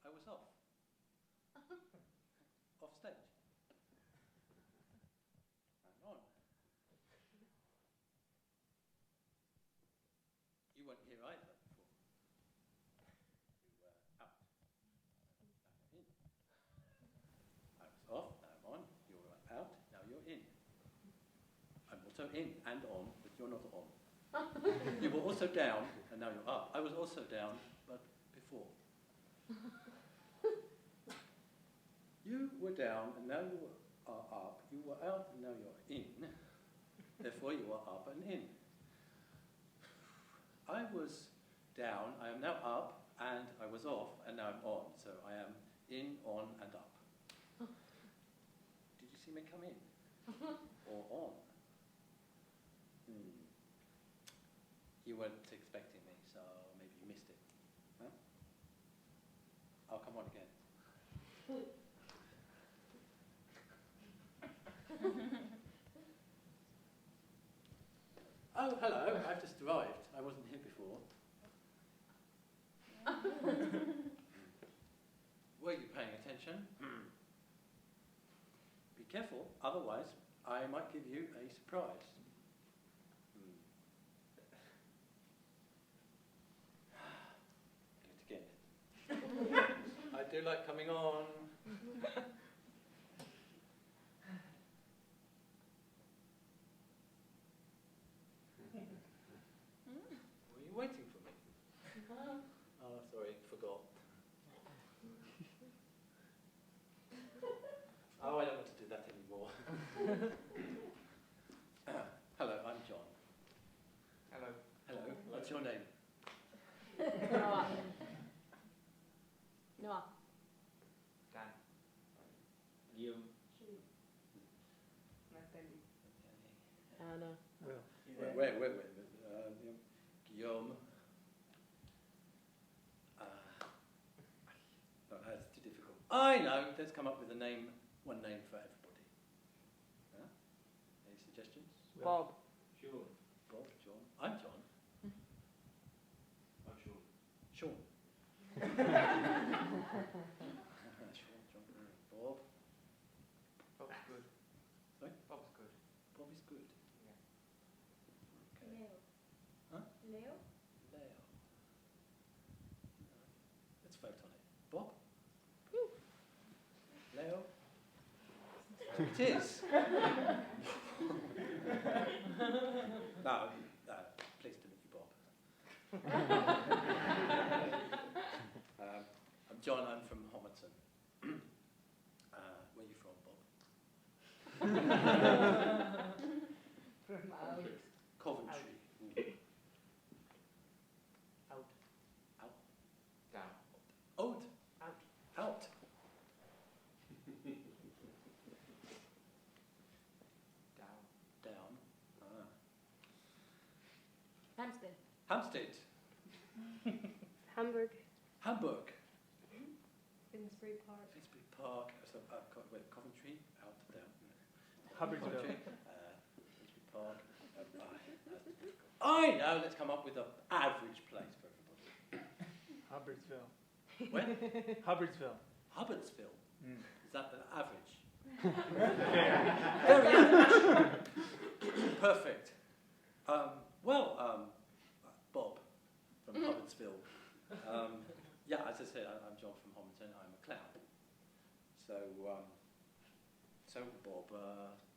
I was off. Off stage. And on. You weren't here either before. You were out. Now you're in. I was off, now I'm on. You were out, now you're in. I'm also in and on, but you're not on. You were also down, and now you're up. I was also down, but before. You were down, and now you are up. You were out, and now you're in. Therefore, you are up and in. I was down, I am now up, and I was off, and now I'm on. So I am in, on, and up. Did you see me come in? Or on? You weren't expecting me, so maybe you missed it. Huh? I'll come on again. Oh, hello, I've just arrived. I wasn't here before. Were you paying attention? Be careful, otherwise I might give you a surprise. Do it again. I do like coming on. Were you waiting for me? Oh, sorry, forgot. Oh, I don't want to do that anymore. Hello, I'm John. Hello. Hello, what's your name? Noah. Noah. Dan. Guillaume. Nathalie. Anna. Will. Wait. Guillaume. No, that's too difficult. I know. Let's come up with a name, one name for everybody. Huh? Any suggestions? Bob. Sean. Bob, John. I'm John. I'm Sean. Sean. Sean, John, Bob. Bob's good. Sorry? Bob's good. Bob is good. Yeah. Okay. Leo. Huh? Leo? Leo. Let's vote on it. Bob? Leo? It is. No, pleased to meet you, Bob. I'm John, I'm from Homerton. Where are you from, Bob? From out. Coventry. Out. Out. Down. Out. Out. Out. Down. Down. Hampstead. Hampstead. Hamburg. Hamburg. Finsbury Park. Finsbury Park. So, Coventry. Out. Down. Hubbardsville. Coventry. Finsbury Park. I know. Let's come up with an average place for everybody. Hubbardsville. Where? Hubbardsville. Hubbardsville. Mm. Is that the average? Very average. Perfect. Bob from Hubbardsville. Yeah, as I said, I'm John from Homerton. I'm a clown. So, Bob,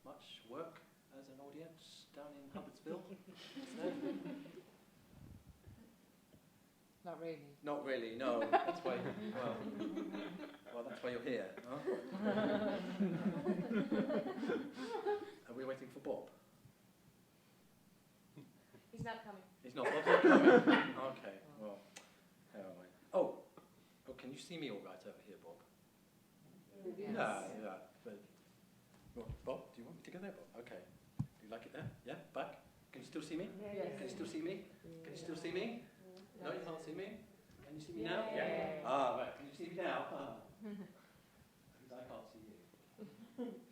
much work as an audience down in Hubbardsville? Not really. Not really, no. That's why. That's why you're here. Huh? Are we waiting for Bob? He's not coming. He's not. Bob's not coming. Okay. Well, never mind. Oh, can you see me all right over here, Bob? Yes. Yeah. But, Bob, do you want me to go there, Bob? Okay. Do you like it there? Yeah. Back. Can you still see me? Yes. Can you still see me? Can you still see me? No, you can't see me. Can you see me Yeah. now? Yeah. Right. Can you see me now? Because I can't see you.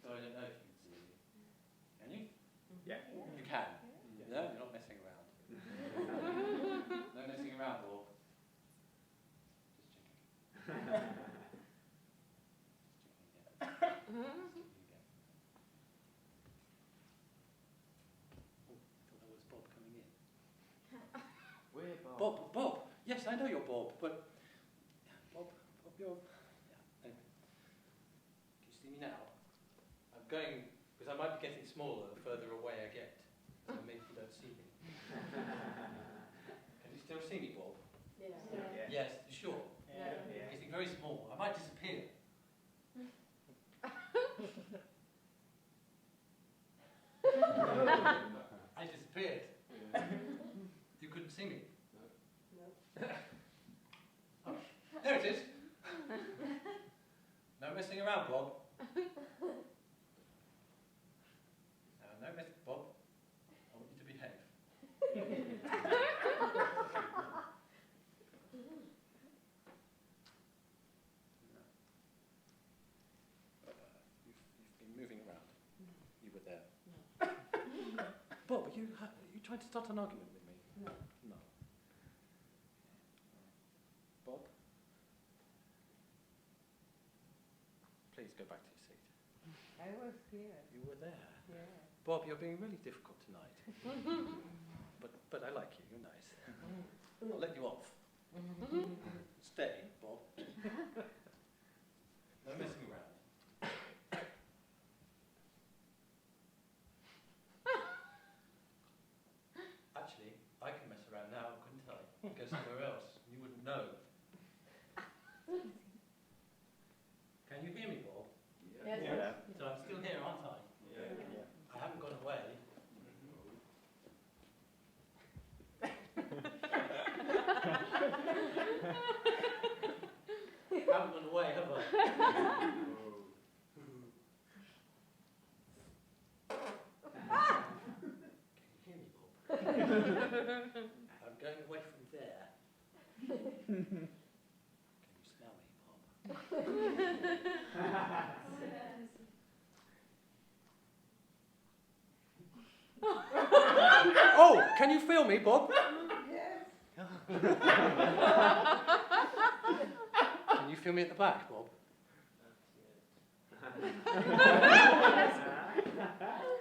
So I don't know if you can see me. Can you? Yeah. You can. Yeah. You're not messing around. No messing around, Bob. Just checking. We're Bob. Bob. Yes, I know you're Bob, but Bob, you're. Yeah. Anyway, can you see me now? I'm going because I might be getting smaller the further away I get. So maybe you don't see me. Can you still see me, Bob? Yeah. Yes. You sure? Yeah. I'm getting very small. I might disappear. I disappeared. You couldn't see me. Oh, there it is. No messing around, Bob. No messing, Bob. I want you to behave. You've been moving around. You were there. Bob, are you trying to start an argument with me? No. No. Bob? Please go back to your seat. I was here. You were there. Yeah. Bob, you're being really difficult tonight. but I like you. You're nice. I'll let you off. Stay, Bob. No messing around. Actually, I can mess around now, couldn't I? Go somewhere else. You wouldn't know. Can you hear me, Bob? Yes. Yeah. So I'm still here, aren't I? Yeah. I haven't gone away. I haven't gone away, have I? Can you hear me, Bob? I'm going away from there. Can you smell me, Bob? Oh, can you feel me, Bob? Yes. Can you feel me at the back, Bob?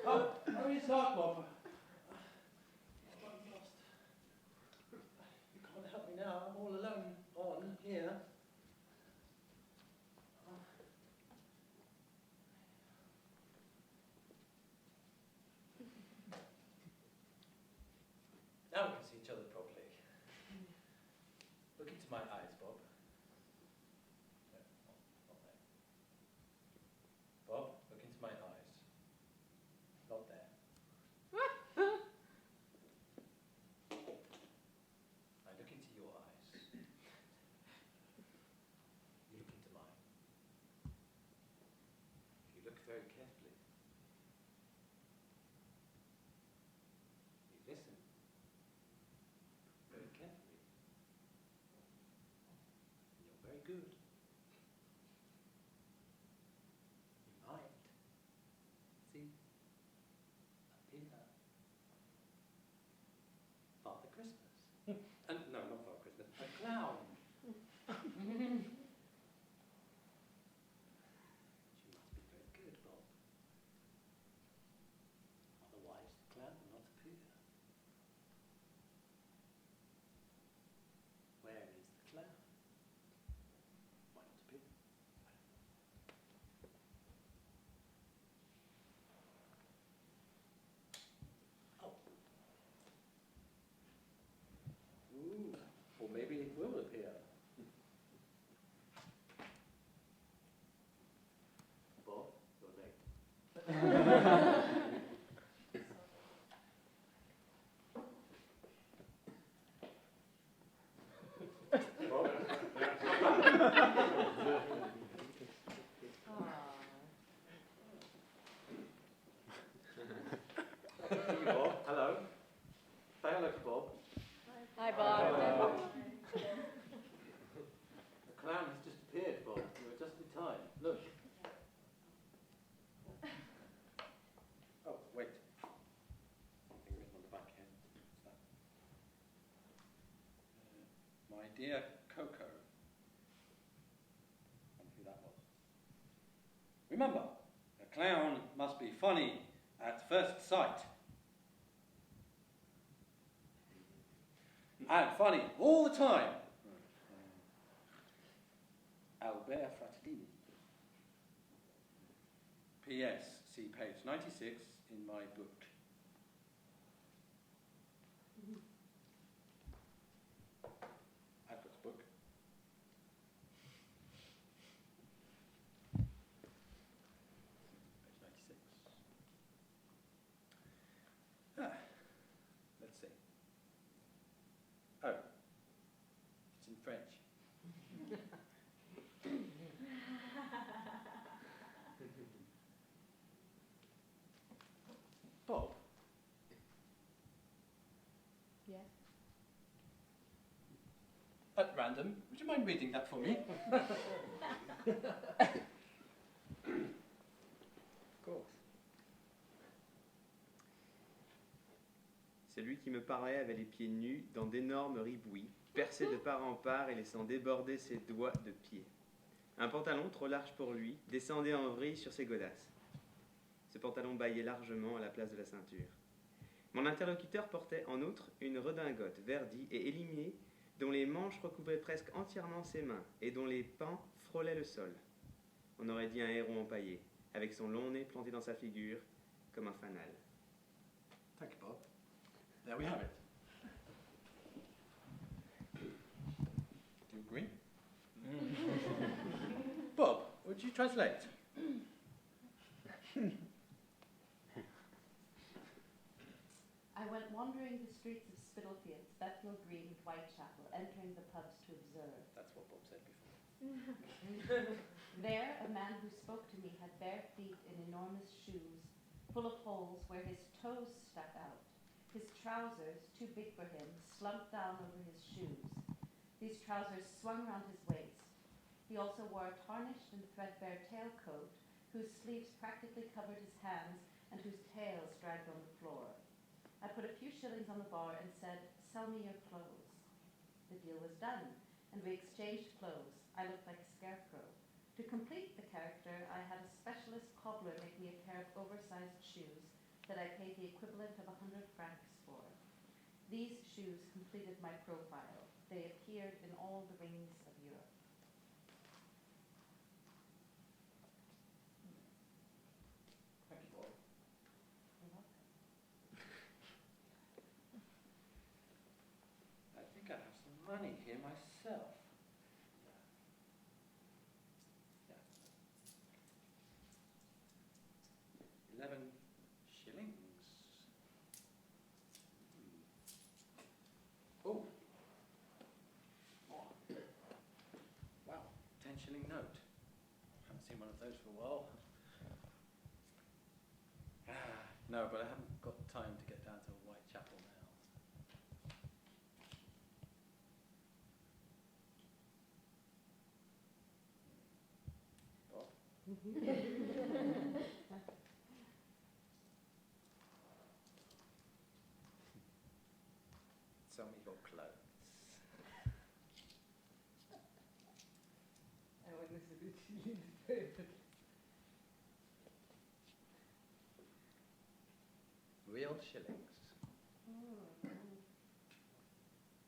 Oh, it's dark, Bob. I'm lost. You can't help me now. I'm all alone on here. Now we can see each other properly. Look into my eyes, Bob. No, not there. Bob, look into my eyes. Not there. I look into your eyes. You look into mine. You look very carefully. You listen. Very carefully. And you're very good. You might see appear Father Christmas. No, not Father Christmas. A clown. You must be very good, Bob. Otherwise, the clown will not appear. Where is the clown? Why not appear? Oh. Ooh. Or maybe it will appear. Bob, you're late. Bob? Bob, hello. Say hello to Bob. Hi, Bob. The clown has just appeared, Bob. You were just in time. Look. Oh, wait. Something written on the back here. What's that? My dear Coco. I wonder who that was. Remember, a clown must be funny at first sight. And funny all the time. Albert Fratellini. P.S. See page 96 in my book. I've got the book. Page 96. Let's see. Oh, it's in French. Bob, Yes. at random, would you mind reading that for me? Of course. Celui qui me parlait avait les pieds nus dans d'énormes ribouillis, percés de part en part et laissant déborder ses doigts de pied. Un pantalon trop large pour lui descendait en vrille sur ses godasses. Ce pantalon bâillait largement à la place de la ceinture. Mon interlocuteur portait en outre une redingote verdie et élimée dont les manches recouvraient presque entièrement ses mains et dont les pans frôlaient le sol. On aurait dit un héron empaillé, avec son long nez planté dans sa figure comme un fanal. Thank you, Bob. There we have it. Do you agree? Bob, would you translate? I went wandering the streets of Spitalfields, Bethnal Green, and Whitechapel, entering the pubs to observe. That's what Bob said before. There, a man who spoke to me had bare feet in enormous shoes, full of holes where his toes stuck out. His trousers, too big for him, slumped down over his shoes. These trousers swung round his waist. He also wore a tarnished and threadbare tailcoat, whose sleeves practically covered his hands and whose tails dragged on the floor. I put a few shillings on the bar and said, "Sell me your clothes." The deal was done, and we exchanged clothes. I looked like a scarecrow. To complete the character, I had a specialist cobbler make me a pair of oversized shoes that I paid the equivalent of 100 francs for. These shoes completed my profile. They appeared in all the rings of Europe. Thank you, Bob. You're welcome. I think I have some money here myself. Yeah. 11 shillings. Oh. Wow, 10-shilling note. Haven't seen one of those for a while. No, but I haven't got time to get down to Whitechapel now. Bob? Sell me your clothes. I want to see the chili. Real shillings.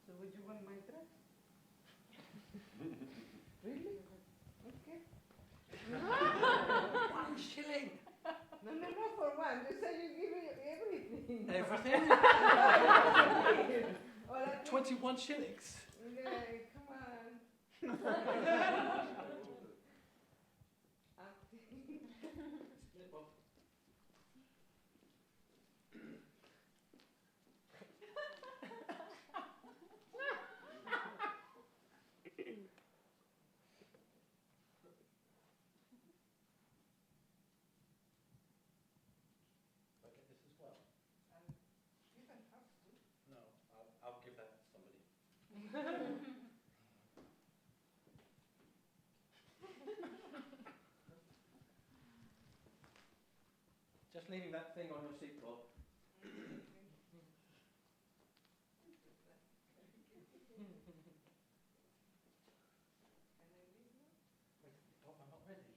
So would you want my dress? Really? Okay. 1 shilling! No, for one. You said you give me everything. Everything? All I think- 21 shillings. Yeah, come on. I get this as well. You can have to. No, I'll give that to somebody. Just leaving that thing on your seat, Bob. Wait, Bob, I'm not ready.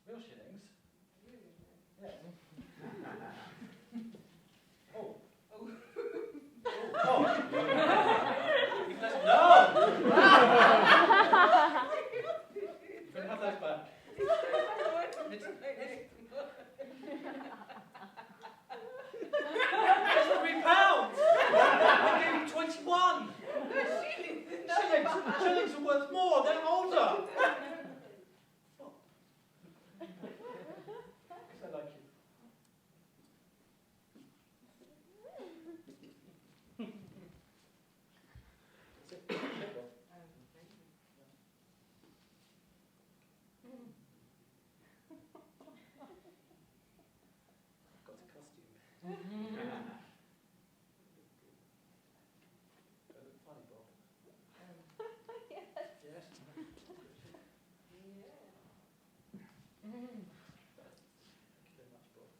Real shillings? Yes. Oh. Oh. Oh. You've left. No! You can have those back. It's 3 pounds! I gave you 21! Shillings are worth more, they're older! Because I like you. Got a costume. Do I look funny, Bob? Yes. Yes? Thank you very much, Bob.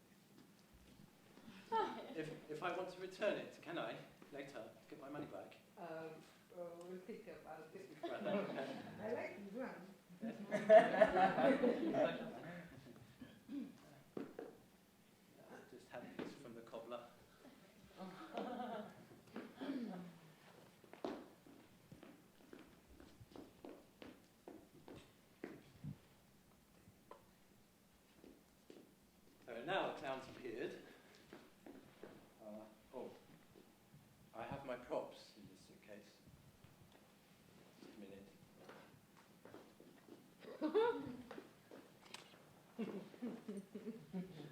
If I want to return it, can I? Later, get my money back? We'll think about it. Right, okay. I like this one. Just had these from the cobbler. So now the clown's appeared. Oh, I have my props in this suitcase. Just a minute. That's the first time that's happened.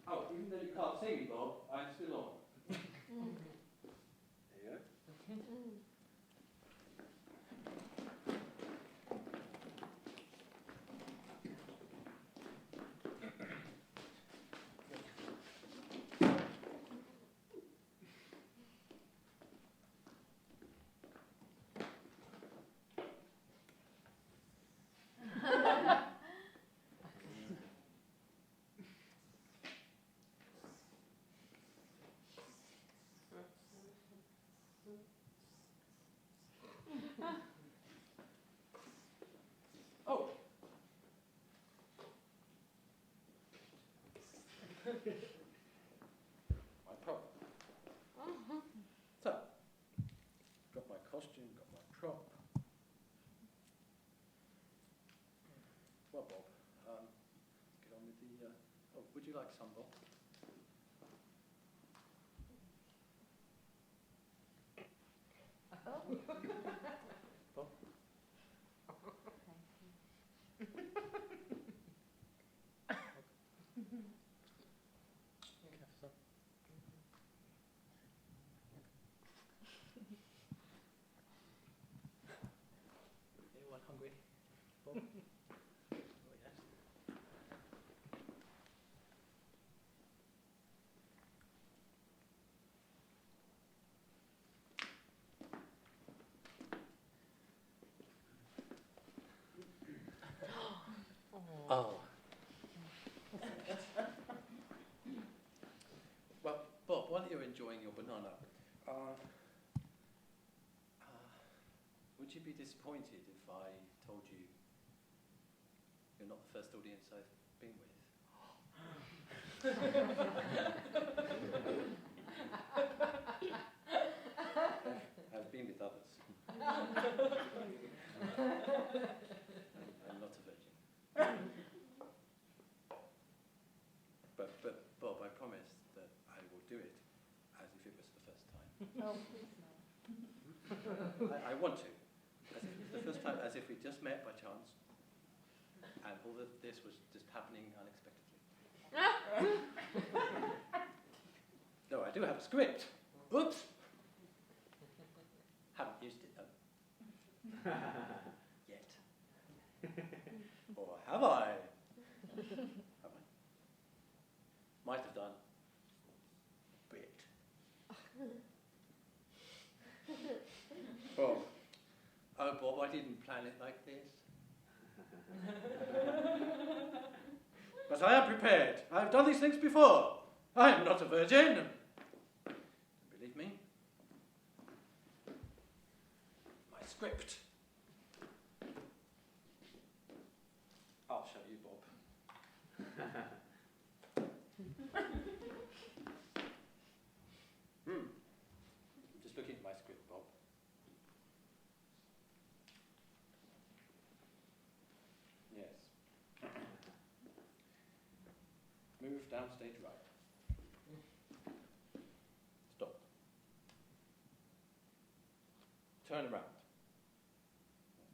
Oh, even though you can't see me, Bob, I'm still on. There you go. Oh! My prop. So, got my costume, got my prop. Well, Bob, let's get on with the. Oh, would you like some, Bob? Bob? Can I have some? Anyone hungry? Bob? Oh, yes. Oh. Well, Bob, while you're enjoying your banana, would you be disappointed if I told you you're not the first audience I've been with? I've been with others. I'm not a virgin. But Bob, I promise that I will do it as if it was the first time. Oh, please no. I want to. As if it was the first time, as if we just met by chance. And all of this was just happening unexpectedly. No, I do have a script. Oops. Haven't used it though. Yet. Or have I? Have I? Might have done. Bit. Bob. Oh, Bob, I didn't plan it like this. But I am prepared. I have done these things before. I am not a virgin. Believe me? My script. I'll show you, Bob. I'm just looking at my script, Bob. Yes. Move down stage right. Stop. Turn around.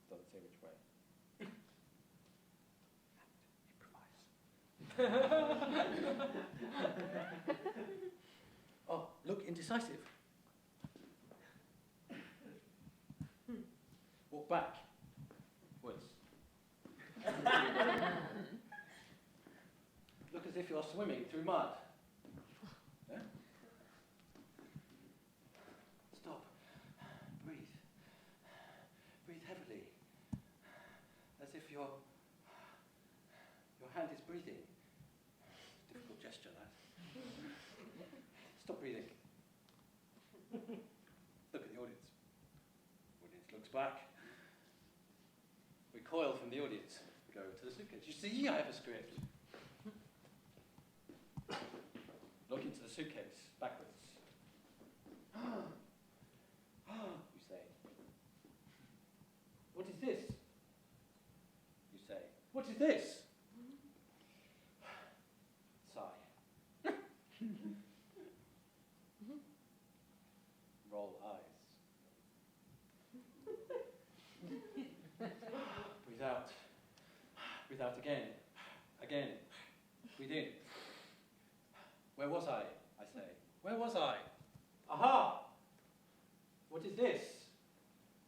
Doesn't say which way. Oh, look, indecisive. Walk back. Woods. Look as if you're swimming through mud. Yeah? Stop. Breathe. Breathe heavily. As if your hand is breathing. Difficult gesture, that. Stop breathing. Look at the audience. Audience looks back. Recoil from the audience. Go to the suitcase. You see, I have a script. Look into the suitcase, backwards. You say. What is this? You say. What is this? Sigh. Roll eyes. Breathe out. Breathe out again. Again. Breathe in. Where was I say. Where was I? Aha! What is this?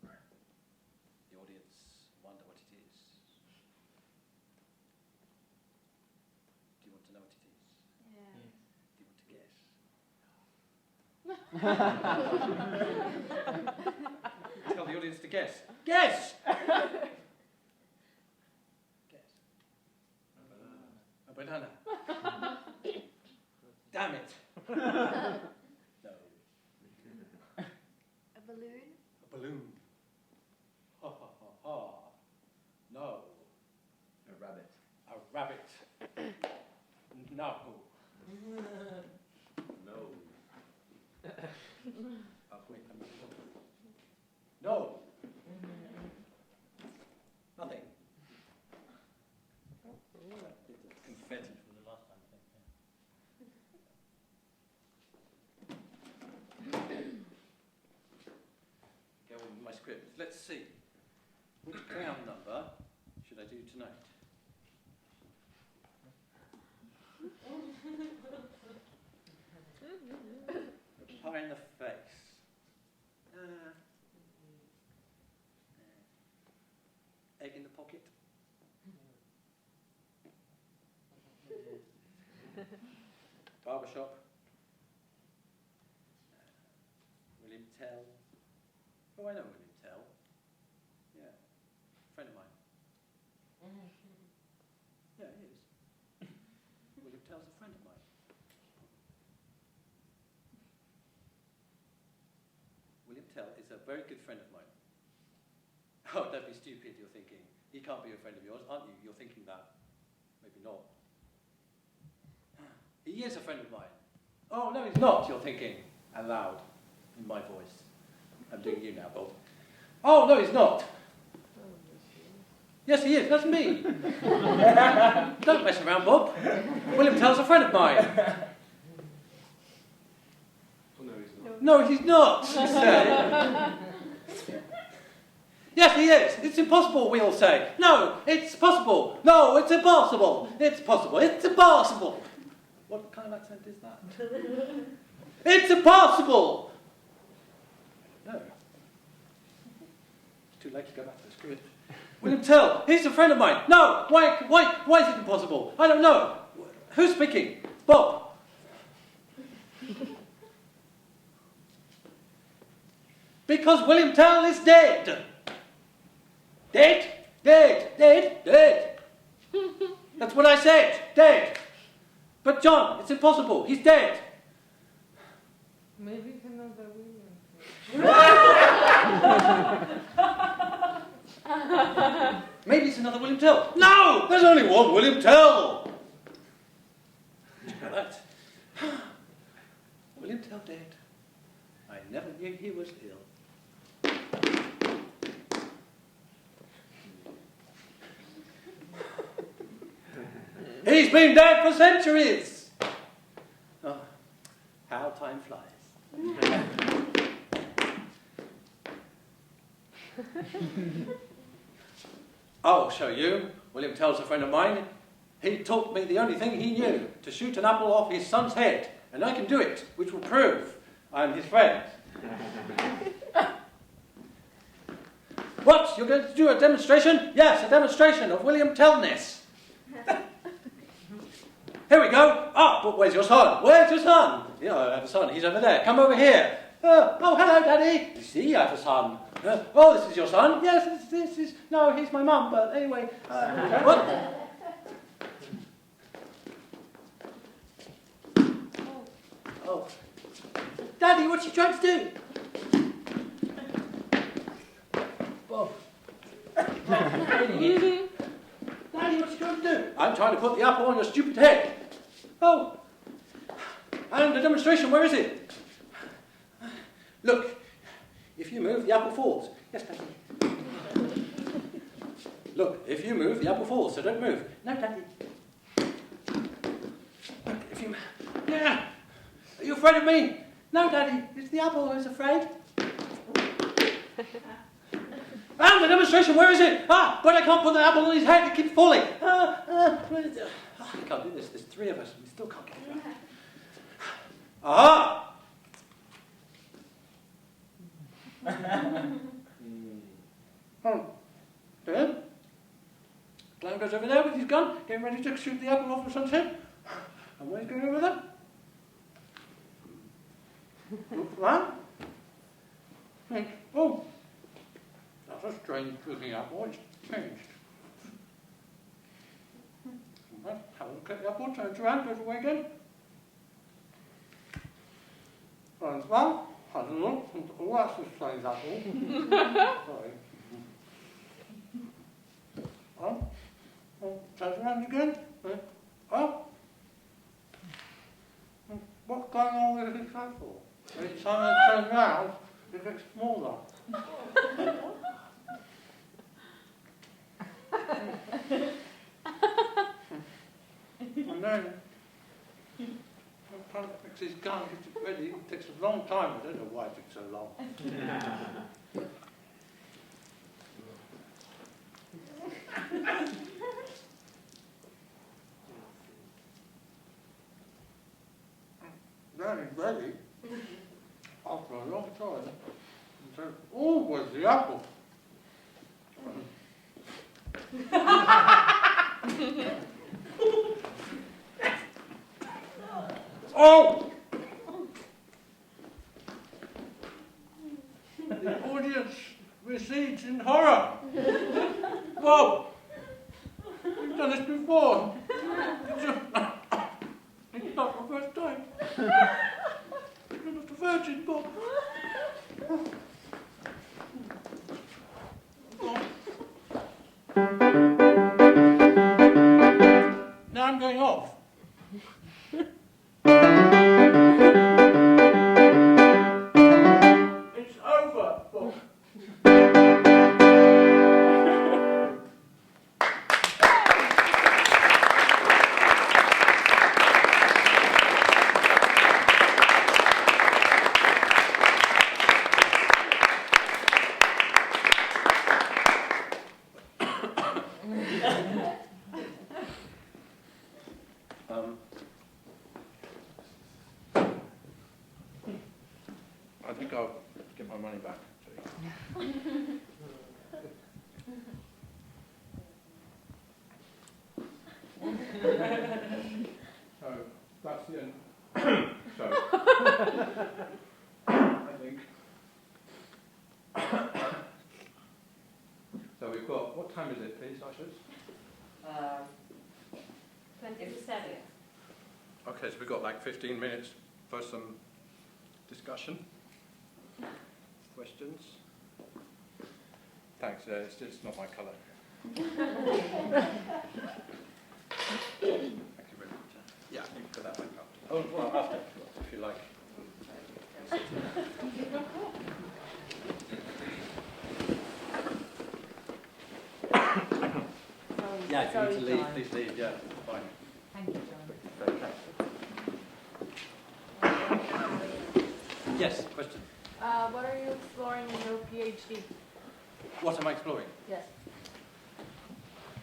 The audience wonder what it is. Do you want to know what it is? Yeah. Do you want to guess? Tell the audience to guess. Guess! Guess. A banana. Damn it. No. A balloon? A balloon. Ha ha ha ha. No. A rabbit. A rabbit. No. No. Wait, no. Nothing. Confetti from the last time, I think. Go on with my script. Let's see. Which clown number should I do tonight? A pie in the face. Egg in the pocket. Barbershop. William Tell. Oh, I know William Tell. Yeah. Friend of mine. Yeah, he is. William Tell's a friend of mine. William Tell is a very good friend of mine. Oh, don't be stupid, you're thinking. He can't be a friend of yours, aren't you? You're thinking that. Maybe not. He is a friend of mine. Oh, no, he's not, you're thinking. Aloud, in my voice. I'm doing you now, Bob. Oh, no, he's not. Yes, he is, that's me. Don't mess around, Bob. William Tell's a friend of mine. Oh, no, he's not. No, he's not, she said. Yes, he is. It's impossible, we all say. No, it's possible. No, it's impossible. It's possible. It's impossible. What kind of accent is that? It's impossible! No. It's too late to go back to the script. William Tell, he's a friend of mine. No, why is it impossible? I don't know. Who's speaking? Bob. Because William Tell is dead. Dead? Dead. Dead. Dead. That's what I said. Dead. But John, it's impossible. He's dead. Maybe it's another William. Maybe it's another William Tell. No! There's only one William Tell! Did you know that? William Tell dead. I never knew he was ill. He's been dead for centuries! Oh, how time flies. I'll show you. William Tell's a friend of mine. He taught me the only thing he knew, to shoot an apple off his son's head. And I can do it, which will prove I'm his friend. What? You're going to do a demonstration? Yes, a demonstration of William Tellness. Here we go. Ah, but where's your son? Where's your son? Yeah, I have a son. He's over there. Come over here. Oh, hello, Daddy. You see, I have a son. Oh, this is your son? Yes, this is... No, he's my mum, but anyway. What? Oh. Daddy, what's he trying to do? Bob. Daddy, what's he trying to do? I'm trying to put the apple on your stupid head. Oh. And the demonstration, where is it? Look, if you move, the apple falls. Yes, Daddy. Look, if you move, the apple falls, so don't move. No, Daddy. Look, if you... Yeah. Are you afraid of me? No, Daddy. It's the apple who's afraid. And the demonstration, where is it? Ah, but I can't put the apple on his head. It keeps falling. I can't do this. There's three of us. We still can't get it right. Aha! Then, Clown goes over there with his gun, getting ready to shoot the apple off the son's head. And where's he going over there? Look around. Think, oh, that's a strange looking apple. It's changed. Have a look at the apple, turns around, goes away again. Turns around, has a look, and oh, that's a strange apple. Sorry. Oh, turns around again. Oh, what's going on with this apple? Every time I turn around, it gets smaller. And then, I'm trying to fix his gun, get it ready. It takes a long time. I don't know why it takes so long. Then he's ready. After a long time, he says, oh, where's the apple? Oh! The audience recedes in horror. Whoa! We've done this before. It's not the first time. You're not a virgin, Bob. Now I'm going off. It's over, Bob. I think I'll get my money back, actually. So that's the end. So I think. So we've got, what time is it, please, ushers? 27. Okay, so we've got like 15 minutes for some discussion. Questions? Thanks, it's not my colour. Thank you very much. Yeah, you can put that back up. Oh, well, after, if you like. Yeah, if you need to leave, please leave, yeah, fine. Thank you, John. Great, thanks. Yes, question. What are you exploring in your PhD? What am I exploring? Yes.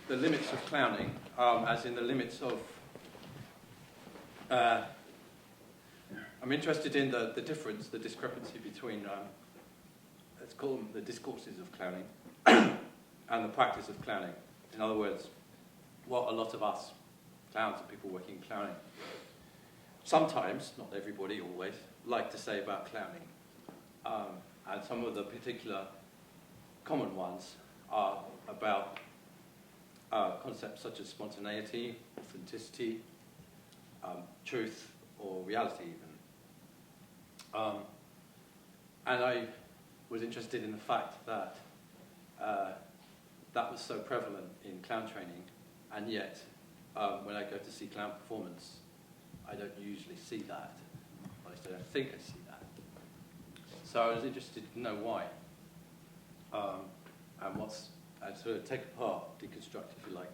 The limits of clowning, as in the limits of... I'm interested in the difference, the discrepancy between, let's call them the discourses of clowning and the practice of clowning. In other words, what a lot of us, clowns and people working in clowning, sometimes, not everybody, always, like to say about clowning. And some of the particular common ones are about concepts such as spontaneity, authenticity, truth, or reality even. And I was interested in the fact that that was so prevalent in clown training, and yet when I go to see clown performance, I don't usually see that. At least I don't think I see that. So I was interested to know why, and sort of take apart, deconstruct, if you like,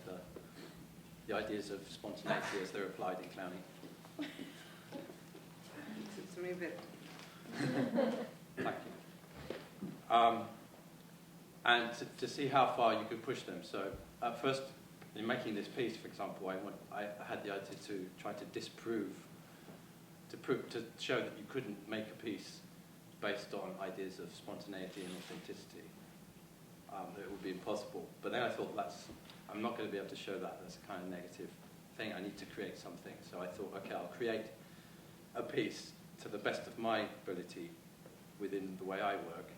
the ideas of spontaneity as they're applied in clowning. It's me bit. Thank you. And to see how far you could push them. So at first, in making this piece, for example, I had the idea to try to disprove, to show that you couldn't make a piece based on ideas of spontaneity and authenticity. That it would be impossible. But then I thought, I'm not going to be able to show that. That's a kind of negative thing. I need to create something. So I thought, okay, I'll create a piece to the best of my ability within the way I work,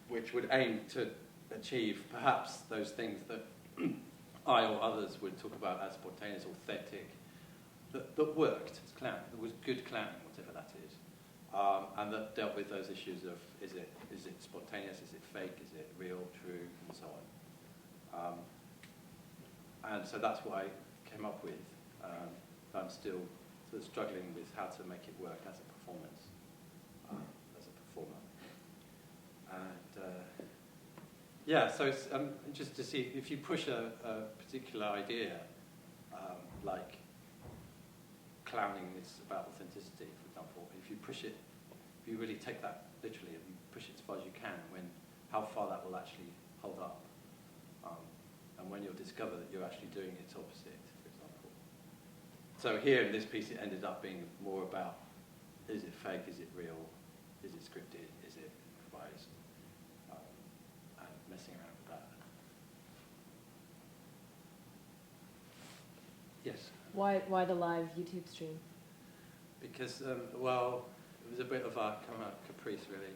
which would aim to achieve perhaps those things that I or others would talk about as spontaneous, authentic, that worked as clowning, that was good clowning, whatever that is, and that dealt with those issues of is it spontaneous, is it fake, is it real, true, and so on. And so that's what I came up with. I'm still sort of struggling with how to make it work as a performance, as a performer. And yeah, so it's interested to see if you push a particular idea, like clowning is about authenticity, for example. If you push it, if you really take that literally and you push it as far as you can, how far that will actually hold up, and when you'll discover that you're actually doing its opposite, for example. So here in this piece, it ended up being more about: is it fake? Is it real? Is it scripted? Is it improvised? And messing around with that. Yes. Why the live YouTube stream? Because, well, it was a bit of a kind of caprice, really.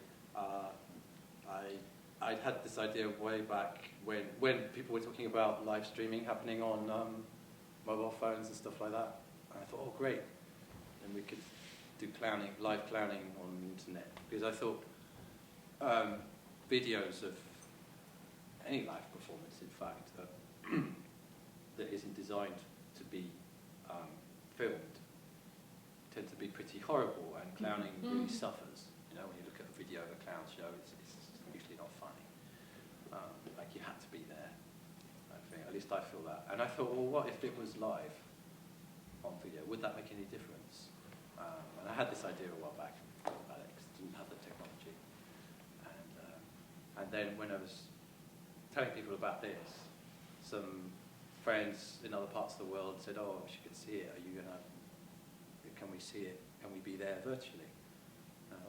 I'd had this idea way back when people were talking about live streaming happening on mobile phones and stuff like that. And I thought, oh, great. Then we could do clowning, live clowning on the internet. Because I thought videos of any live performance, in fact, that isn't designed to be filmed, tend to be pretty horrible, and clowning really suffers. You know, when you look at a video of a clown show, it's usually not funny. Like you had to be there. I think, at least I feel that. And I thought, well, what if it was live on video? Would that make any difference? And I had this idea a while back about it because I didn't have the technology. And then when I was telling people about this, some friends in other parts of the world said, "Oh, she could see it. Are you gonna? Can we see it? Can we be there virtually?"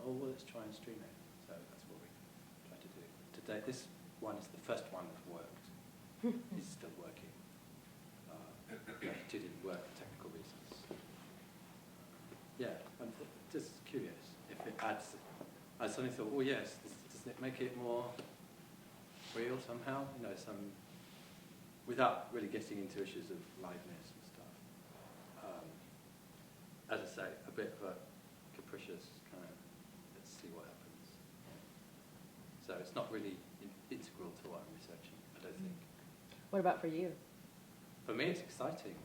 Oh, well, let's try and stream it. So that's what we try to do today. This one is the first one that worked. It's still working. It didn't work for technical reasons. Yeah, I'm just curious if it adds. I suddenly thought, oh yes, does it make it more real somehow? You know, without really getting into issues of liveness and stuff. As I say, a bit of a capricious kind of, let's see what happens. So it's not really integral to what I'm researching, I don't think. What about for you? For me, it's exciting.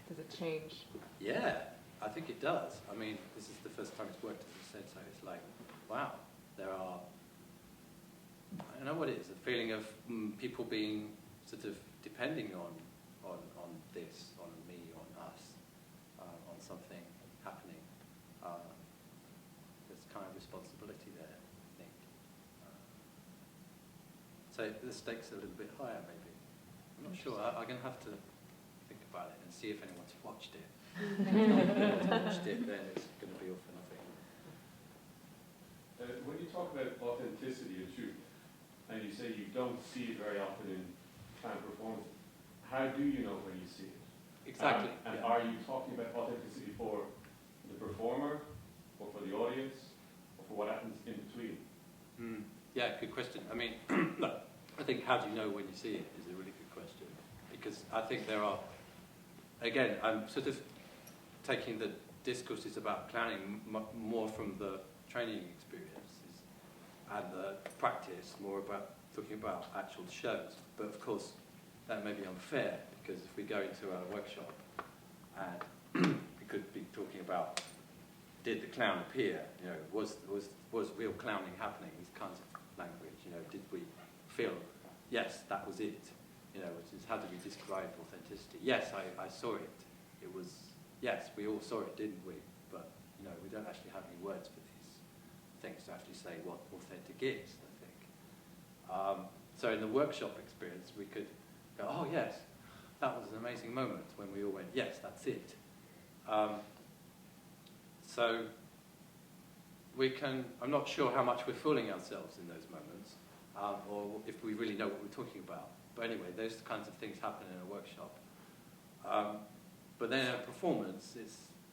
Does it change? Yeah, I think it does. I mean, this is the first time it's worked, as I said, so it's like, wow, there are, I don't know what it is, a feeling of people being sort of depending on this, on me, on us, on something happening. There's kind of responsibility there, I think. So the stakes are a little bit higher, maybe. I'm not sure. I'm going to have to think about it and see if anyone's watched it. If anyone's watched it, then it's going to be all for nothing. When you talk about authenticity and truth, and you say you don't see it very often in clown performances, how do you know when you see it? Exactly. And yeah. are you talking about authenticity for the performer, or for the audience, or for what happens in between? Yeah, good question. I mean, look, I think how do you know when you see it is a really good question. Because I think there are, again, I'm sort of taking the discourses about clowning more from the training experiences and the practice, more about talking about actual shows. But of course, that may be unfair, because if we go into a workshop and we could be talking about, did the clown appear? You know, was real clowning happening? These kinds of language. You know, did we feel, yes, that was it? You know, which is how do we describe authenticity? Yes, I saw it. It was, yes, we all saw it, didn't we? But, you know, we don't actually have any words for these things to actually say what authentic is, I think. So in the workshop experience, we could go, oh, yes, that was an amazing moment when we all went, yes, that's it. So we can, I'm not sure how much we're fooling ourselves in those moments, or if we really know what we're talking about. But anyway, those kinds of things happen in a workshop. But then in a performance,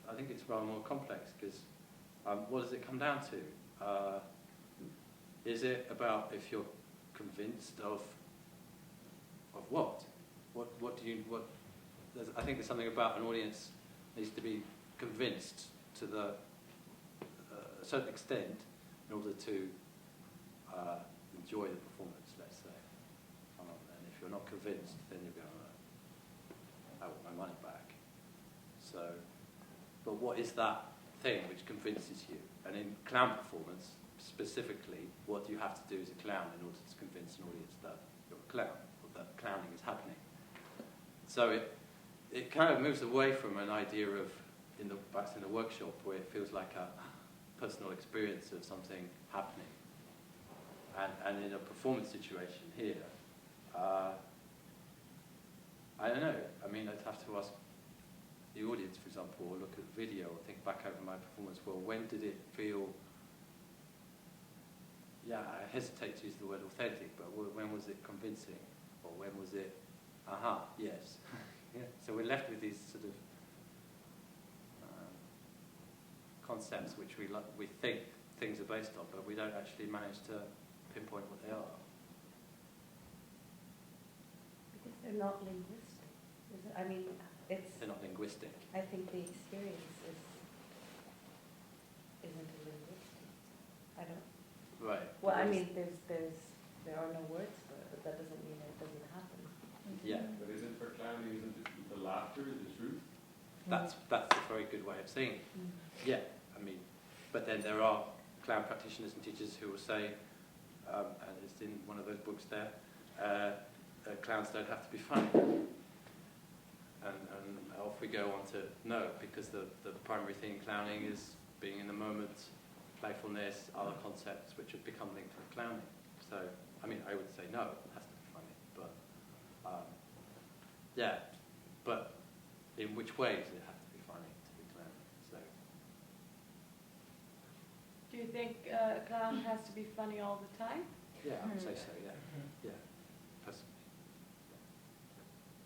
I think it's rather more complex, because what does it come down to? Is it about if you're convinced of what? I think there's something about an audience needs to be convinced to a certain extent in order to enjoy the performance, let's say. And if you're not convinced, then you're going, I want my money back. So, but what is that thing which convinces you? And in clown performance, specifically, what do you have to do as a clown in order to convince an audience that you're a clown, or that clowning is happening? So it kind of moves away from an idea of, perhaps in the workshop, where it feels like a personal experience of something happening. And in a performance situation here, I don't know. I mean, I'd have to ask the audience, for example, or look at the video, or think back over my performance. Well, when did it feel? Yeah, I hesitate to use the word authentic, but when was it convincing, or when was it? Aha, yes. Yeah. So we're left with these sort of concepts which we think things are based on, but we don't actually manage to pinpoint what they are. Because they're not linguistic. I mean, They're not linguistic. I think the experience isn't a linguistic. I don't. Right. Well, I mean, there are no words for it, but that doesn't mean it doesn't happen. Yeah. But isn't for clowning, isn't the laughter the truth? That's a very good way of saying it. Yeah, I mean, but then there are clown practitioners and teachers who will say, and it's in one of those books there, clowns don't have to be funny. And off we go on to no, because the primary thing in clowning is being in the moment, playfulness, other concepts which have become linked with clowning. So, I mean, I would say no, it has to be funny, but Yeah, but in which way does it have to be funny to be clowning? So, Do you think a clown has to be funny all the time? yeah, I would say so, yeah. Yeah, possibly.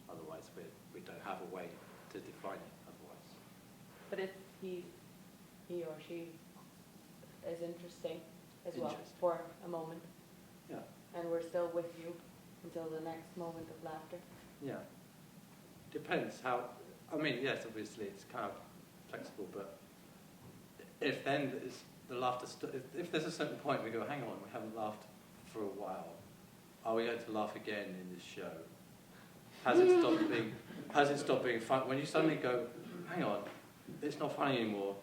Otherwise, we don't have a way to define it otherwise. But if he or she is interesting as well Interesting. for a moment, Yeah. and we're still with you until the next moment of laughter. Yeah. Depends how, I mean, yes, obviously it's kind of flexible, but if then the laughter, if there's a certain point we go, hang on, we haven't laughed for a while, are we going to laugh again in this show? Has it stopped being fun? When you suddenly go, hang on, it's not funny anymore,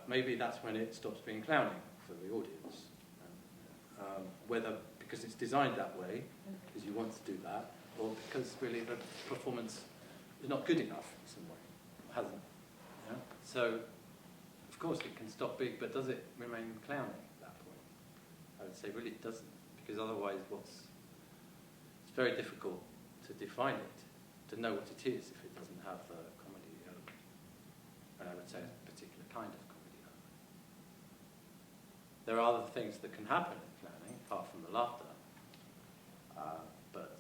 maybe that's when it stops being clowning for the audience. Whether because it's designed that way, because you want to do that, or because really the performance is not good enough in some way, hasn't. Yeah? So, of course it can stop being, but does it remain clowning at that point? I would say really it doesn't, because otherwise it's very difficult to define it, to know what it is if it doesn't have the comedy element. And I would say it's a particular kind of comedy element. There are other things that can happen in clowning, apart from the laughter. But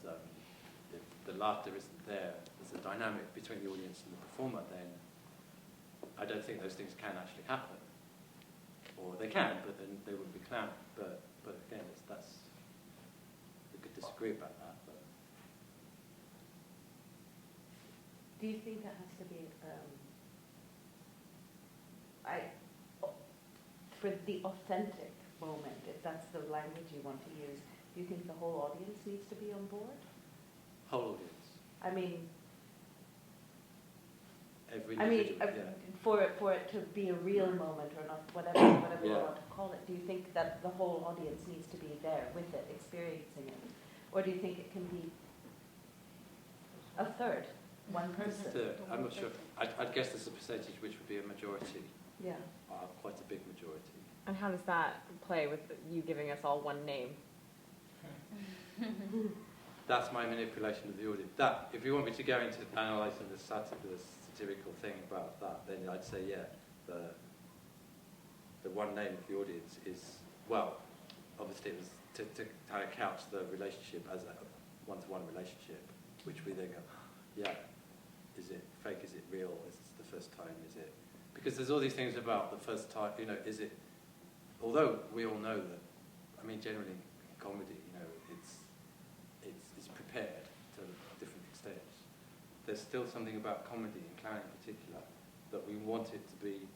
if the laughter isn't there, there's a dynamic between the audience and the performer, then I don't think those things can actually happen. Or they can, but then they wouldn't be clowning. But again, we could disagree about that. But Do you think that has to be for the authentic moment, if that's the language you want to use, do you think the whole audience needs to be on board? whole audience, I mean, every I mean, individual, for it to be a real moment or not, whatever you Yeah. want to call it, do you think that the whole audience needs to be there with it, experiencing it? Or do you think it can be a third, one person? I'm not sure. I'd guess there's a percentage which would be a majority, Yeah. quite a big majority. And how does that play with you giving us all one name? That's my manipulation of the audience. That, if you want me to go into analysing the satirical thing about that, then I'd say, yeah, the one name of the audience is, well, obviously it was to kind of couch the relationship as a one-to-one relationship, which we then go, yeah, is it fake, is it real, is this the first time, is it? Because there's all these things about the first time, is it, although we all know that, I mean, generally in comedy, it's prepared to different extents. There's still something about comedy, and clowning in particular, that we want it to be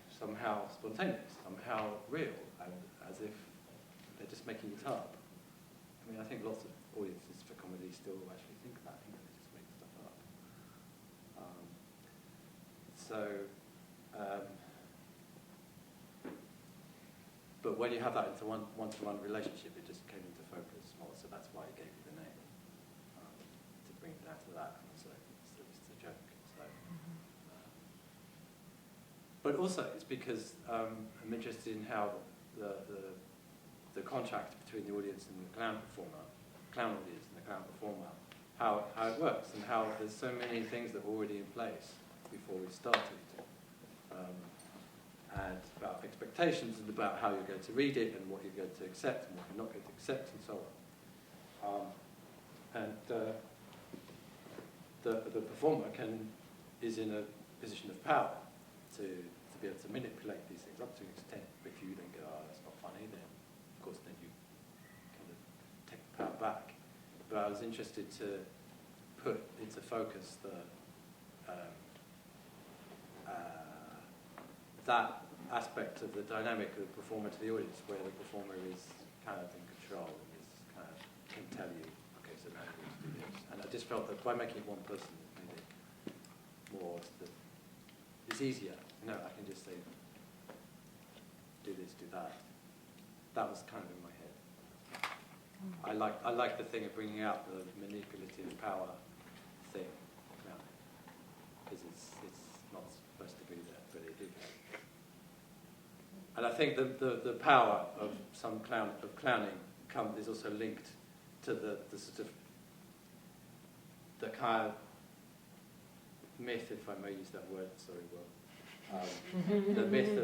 somehow spontaneous, somehow real, and as if they're just making it up. I mean, I think lots of audiences for comedy still actually think that, they just make stuff up. But when you have that into one-to-one relationship, it just came into focus more, so that's why I gave you the name, to bring it down to that, and also it's a joke. So, but also it's because I'm interested in how the contract between the audience and the clown audience and the clown performer, how it works, and how there's so many things that were already in place before we started. And about expectations and about how you're going to read it and what you're going to accept and what you're not going to accept and so on. The performer is in a position of power to be able to manipulate these things up to an extent. If you then go, oh, that's not funny, then of course then you kind of take the power back. But I was interested to put into focus that aspect of the dynamic of the performer to the audience, where the performer is kind of in control and can tell you, okay, so now you're going to do this. And I just felt that by making it one person, it made it more, it's easier. I can just say, do this, do that. That was kind of in my head. I like the thing of bringing out the manipulative power thing, because it's not supposed to be there, but it is. And I think the power of clowning is also linked to the sort of the kind of myth, if I may use that word, sorry, Will, the myth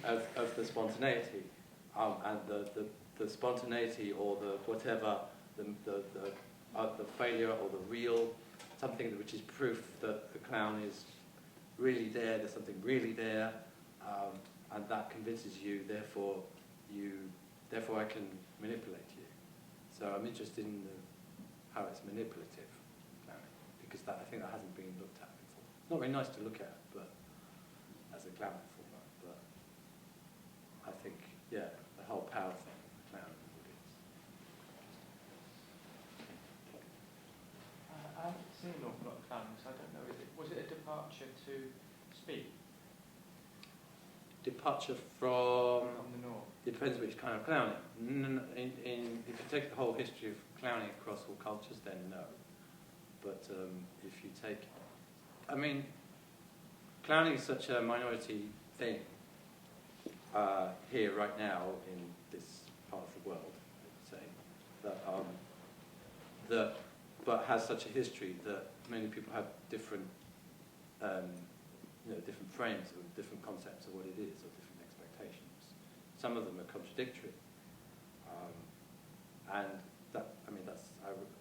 of the spontaneity, and the spontaneity or the whatever, the failure or the real, something which is proof that the clown is really there, there's something really there, and that convinces you, therefore I can manipulate you. So I'm interested in how it's manipulative, because I think that hasn't been looked at before. Not very nice to look at, but as a clown performer, but I think, yeah, the whole power thing, the clown and the audience. I haven't seen an awful lot of clowning, so I don't know. Was it a departure to speak Departure from the norm? depends which kind of clowning. If you take the whole history of clowning across all cultures, then no. But if you take, I mean, clowning is such a minority thing here right now in this part of the world, let's say, that but has such a history that many people have different, different frames or different concepts of what it is or different expectations. Some of them are contradictory, and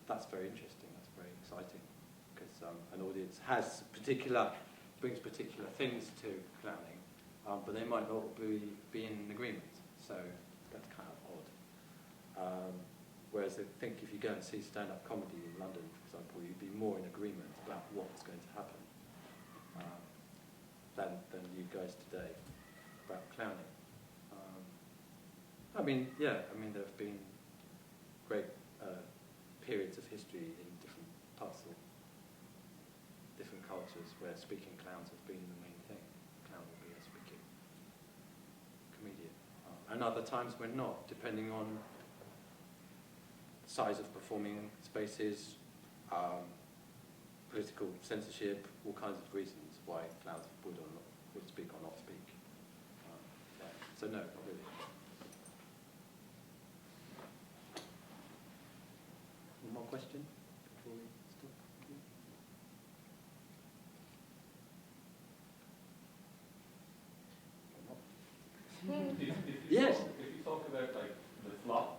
that's very interesting. That's very exciting because an audience brings particular things to clowning, but they might not be in agreement. So that's kind of odd. Whereas I think if you go and see stand-up comedy in London, for example, you'd be more in agreement about what's going to happen than you guys today about clowning. There have been great periods of history in different parts of different cultures where speaking clowns have been the main thing. Clown will be a speaking comedian. And other times when not, depending on size of performing spaces, political censorship, all kinds of reasons why clowns would speak or not speak. So no, not really. One more question before we stop? Yes. If you talk about like the flop,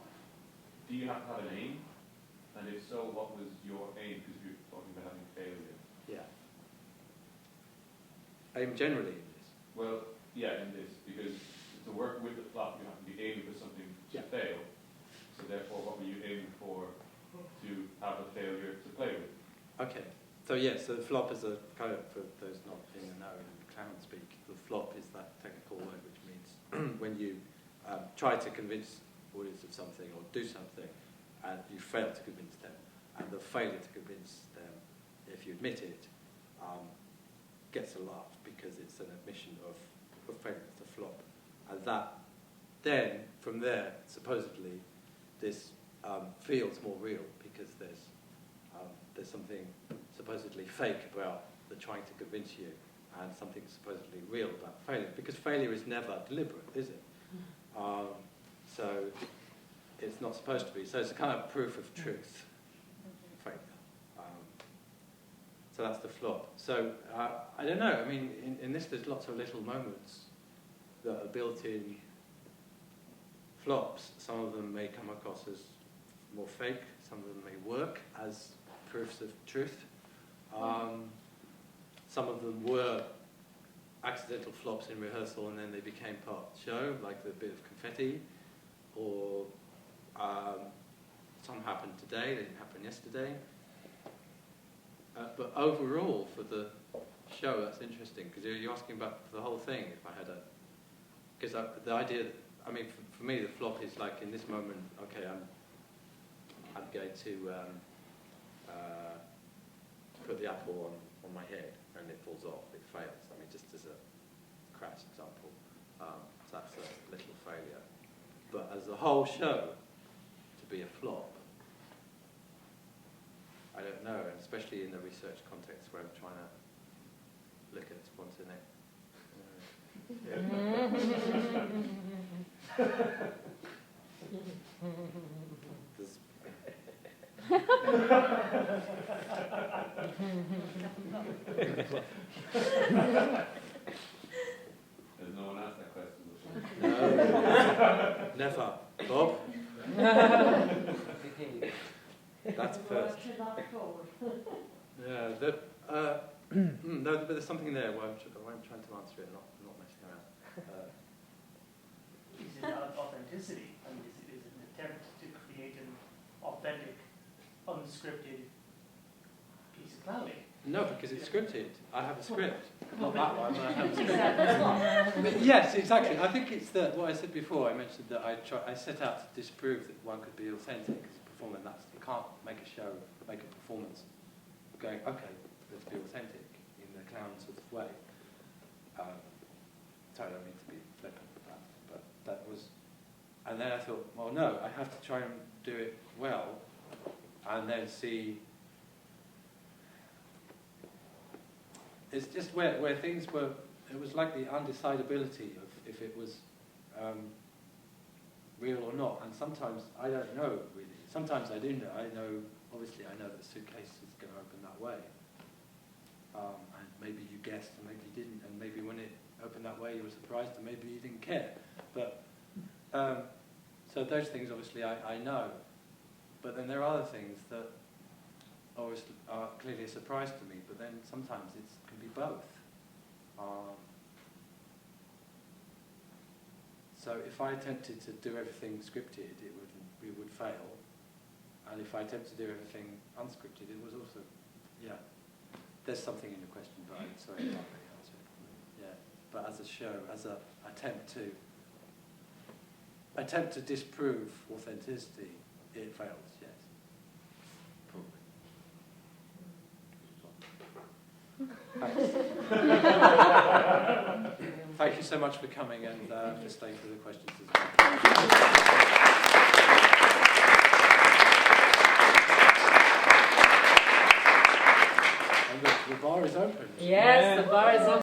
do you have to have an aim? And if so, what was your aim? Because you're talking about having failure. Yeah. Aim generally in this. Well, yeah, in this, because to work with the flop, you have to be aiming for something to fail. So therefore, what were you aiming for to have a failure to play with? Okay. So so the flop is a kind of, for those not in the know in clown speak, the flop is that technical word which means when you try to convince audience of something or do something and you fail to convince them, and the failure to convince them, if you admit it, gets a laugh because it's an admission of failure, it's a flop. And that then, from there, supposedly, this feels more real because there's something supposedly fake about the trying to convince you and something supposedly real about failure, because failure is never deliberate, is it? So it's not supposed to be. So it's a kind of proof of truth, failure. So that's the flop. So I don't know. I mean, in this there's lots of little moments that are built in flops. Some of them may come across as more fake. Some of them may work as proofs of truth. Some of them were accidental flops in rehearsal and then they became part of the show, like the bit of confetti. Or some happened today, they didn't happen yesterday. But overall, for the show, that's interesting, because you're asking about the whole thing, if I had a... Because the idea, for me, the flop is like, in this moment, okay, I'm going to put the apple on my head, and it falls off, it fails. Just as a crass example. So that's a little failure. But as a whole show, to be a flop, I don't know, and especially in the research context where I'm trying to look at spontaneity. Has no one asked that question before? No, never. Bob? That's first. Yeah, no, but there's something there where I'm trying to answer it, not messing around. Is it not authenticity? I mean, is it an attempt to create an authentic, unscripted piece of clowning? No, because it's scripted. I have a script. Well, Not that one, I have a script. exactly. But yes, exactly. I think it's what I said before. I mentioned that I set out to disprove that one could be authentic as a performer. You can't make a show, make a performance, going, okay, let's be authentic in the clown sort of way. Sorry, I don't mean to be flippant with that, but that was. And then I thought, well, no, I have to try and do it well, and then see. It's just where things were, it was like the undecidability of if it was real or not. And sometimes I don't know, really. Sometimes I do know. Obviously I know that suitcase is going to open that way. And maybe you guessed and maybe you didn't. And maybe when it opened that way you were surprised and maybe you didn't care. But so those things obviously I know. But then there are other things that obviously are clearly a surprise to me, but then sometimes it can be both. So if I attempted to do everything scripted, we would fail. And if I attempt to do everything unscripted, it was also, yeah. There's something in the question, but I'm sorry, I can't really answer it. Yeah, but as a show, as an attempt to disprove authenticity, it fails. Yes. Thank you so much for coming and for staying for the questions as well. And the bar is open. Yes, the bar is open.